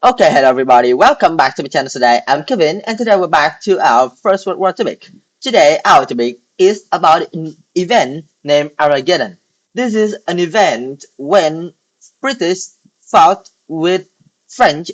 Okay, hello everybody. Welcome back to my channel today. I'm Kevin, and today we're back to our first World War topic. Today, our topic is about an event named Armageddon. This is an event when British fought with French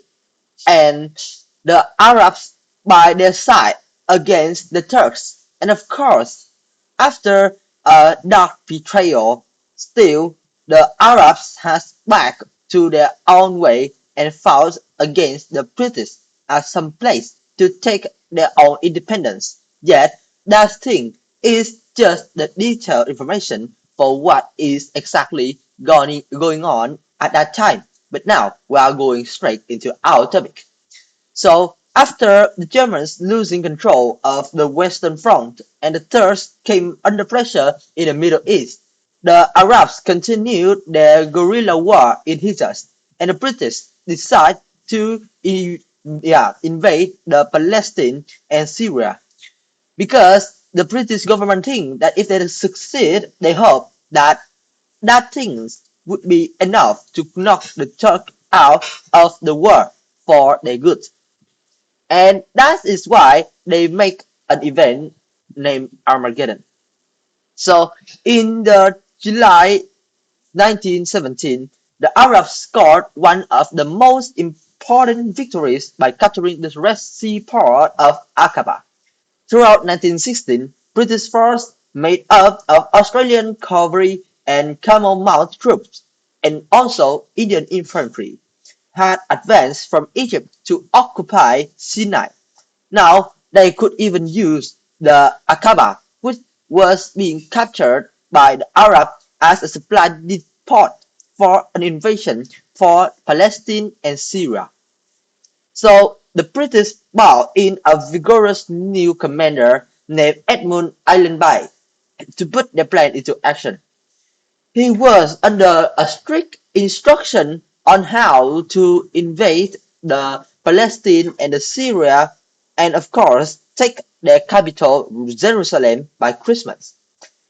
and the Arabs by their side against the Turks. And of course, after a dark betrayal, still the Arabs has back to their own way and fought against the British at some place to take their own independence. Yet that thing is just the detailed information for what is exactly going on at that time. But now we are going straight into our topic. So after the Germans losing control of the Western Front and the Turks came under pressure in the Middle East, the Arabs continued their guerrilla war in Hijaz, and the British decided to invade the Palestine and Syria because the British government think that if they succeed, they hope that things would be enough to knock the Turk out of the war for their good. And that is why they make an event named Armageddon. So in the July 1917, the Arabs scored one of the most important victories by capturing the Red Sea port of Aqaba. Throughout 1916, British forces made up of Australian cavalry and camel mount troops, and also Indian infantry, had advanced from Egypt to occupy Sinai. Now they could even use the Aqaba, which was being captured by the Arab as a supply depot for an invasion for Palestine and Syria. So the British brought in a vigorous new commander named Edmund Allenby to put their plan into action. He was under a strict instruction on how to invade the Palestine and the Syria and of course take their capital Jerusalem by Christmas.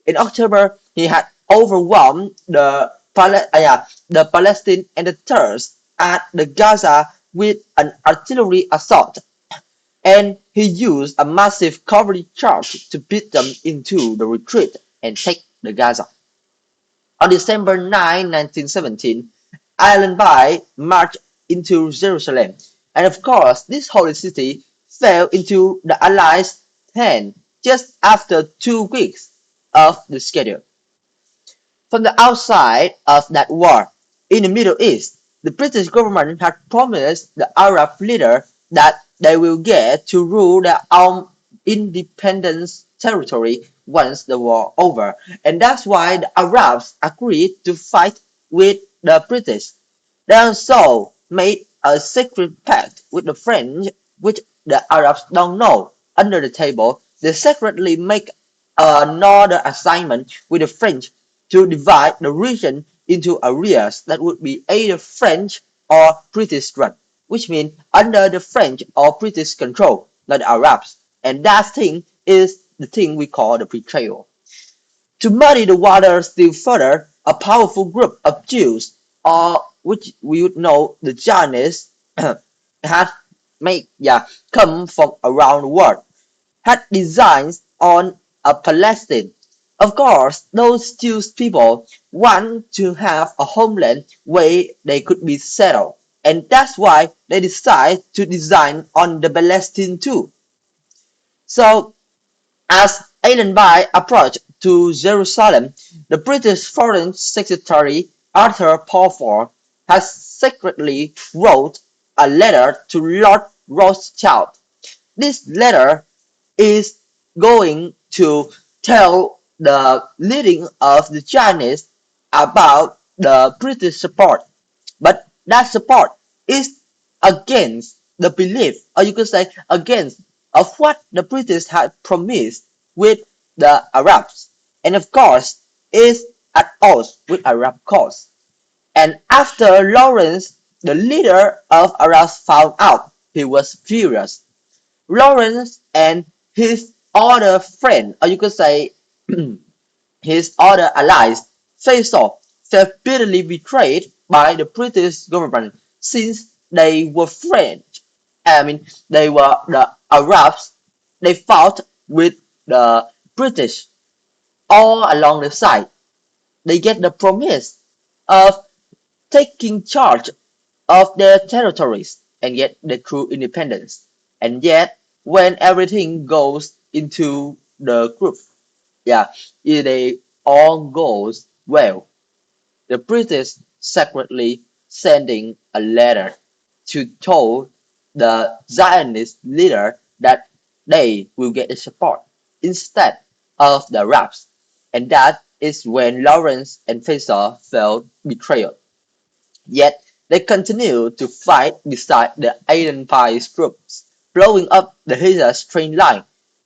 In October, he had overwhelmed the Palestine and the Turks at the Gaza with an artillery assault, and he used a massive cavalry charge to beat them into the retreat and take the Gaza. On December 9, 1917, Allenby marched into Jerusalem, and of course this holy city fell into the Allies' hands just after 2 weeks of the schedule. From the outside of that war, in the Middle East, the British government had promised the Arab leader that they will get to rule their own independent territory once the war over, and that's why the Arabs agreed to fight with the British. They also made a secret pact with the French, which the Arabs don't know. Under the table, they secretly make another assignment with the French to divide the region into areas that would be either French or British run, which means under the French or British control, not the Arabs. And that thing is the thing we call the betrayal. To muddy the water still further, a powerful group of Jews, or which we would know the Zionists, had come from around the world, had designs on a Palestine. Of course, those Jewish people want to have a homeland where they could be settled, and that's why they decide to design on the Palestine too. So as Allenby approached to Jerusalem, the British Foreign Secretary Arthur Balfour has secretly wrote a letter to Lord Rothschild. This letter is going to tell the leading of the Chinese about the British support, but that support is against the belief, or you could say against of what the British had promised with the Arabs, and of course is at odds with Arab cause. And after Lawrence, the leader of Arabs, found out, he was furious. Lawrence and his other friend, or you could say his other allies, Faisal, felt bitterly betrayed by the British government since they were French. I mean, they were the Arabs. They fought with the British all along the side. They get the promise of taking charge of their territories and get the true independence. And yet, when everything goes into the group, yeah, they all goes well. The British secretly sending a letter to tell the Zionist leader that they will get the support instead of the Arabs. And that is when Lawrence and Faisal felt betrayal. Yet they continued to fight beside the identified troops, blowing up the Hijaz train line.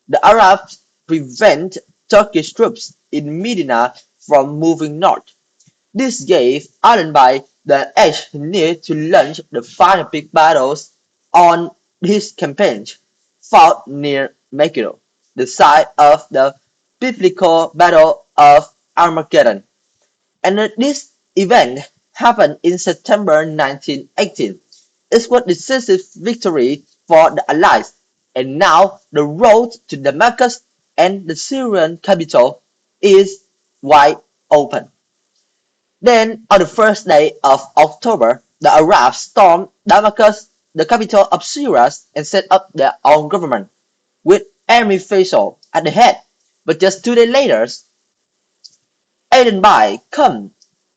The Arabs prevent Turkish troops in Medina from moving north. This gave Allenby the edge he needed to launch the final big battles on his campaign, fought near Megiddo, the site of the biblical Battle of Armageddon. And this event happened in September 1918. It was a decisive victory for the Allies, and now the road to Damascus and the Syrian capital is wide open. Then, on the first day of October, the Arabs stormed Damascus, the capital of Syria, and set up their own government, with Emir Faisal at the head. But just 2 days later, Allenby came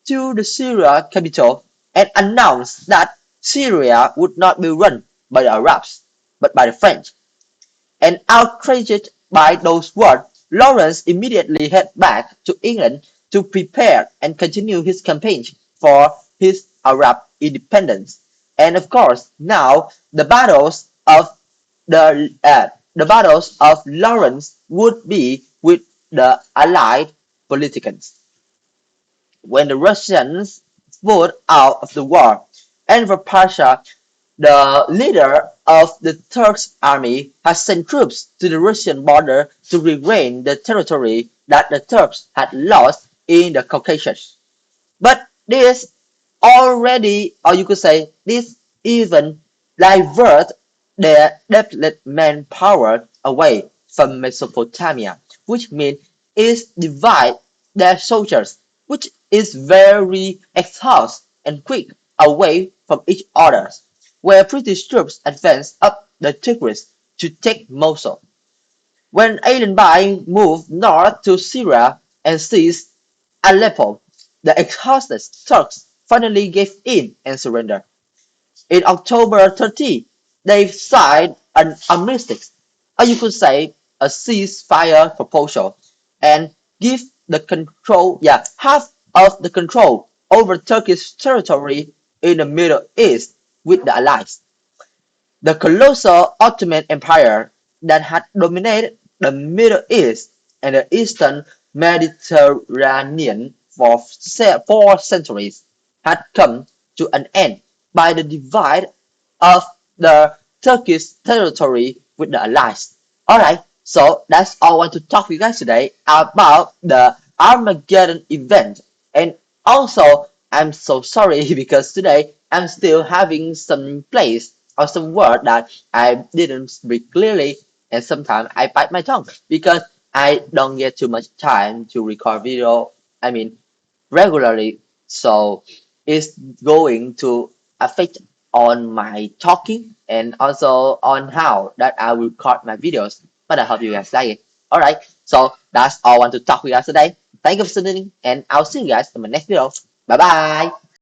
to the Syria capital and announced that Syria would not be run by the Arabs, but by the French. And outraged by those words, Lawrence immediately headed back to England to prepare and continue his campaign for his Arab independence. And of course, now the battles of Lawrence would be with the Allied politicians. When the Russians pulled out of the war, Enver Pasha, the leader of the Turkish army, has sent troops to the Russian border to regain the territory that the Turks had lost in the Caucasus. But this already, or you could say, this even divert their depleted manpower away from Mesopotamia, which means it divide their soldiers, which is very exhaust and quick away from each other, where British troops advanced up the Tigris to take Mosul. When Allenby moved north to Syria and seized Aleppo, the exhausted Turks finally gave in and surrendered. In October 30, they signed an armistice, or you could say a ceasefire proposal, and give the control, yeah, half of the control over Turkish territory in the Middle East with the Allies. The colossal Ottoman Empire that had dominated the Middle East and the Eastern Mediterranean for 4 centuries had come to an end by the divide of the Turkish territory with the Allies. Alright, so that's all I want to talk with you guys today about the Armageddon event. And also, I'm so sorry because today I'm still having some place or some word that I didn't speak clearly, and sometimes I bite my tongue because I don't get too much time to record video. I mean, regularly, so it's going to affect on my talking and also on how that I will record my videos. But I hope you guys like it. Alright, so that's all I want to talk with you guys today. Thank you for listening, and I'll see you guys in my next video. Bye bye.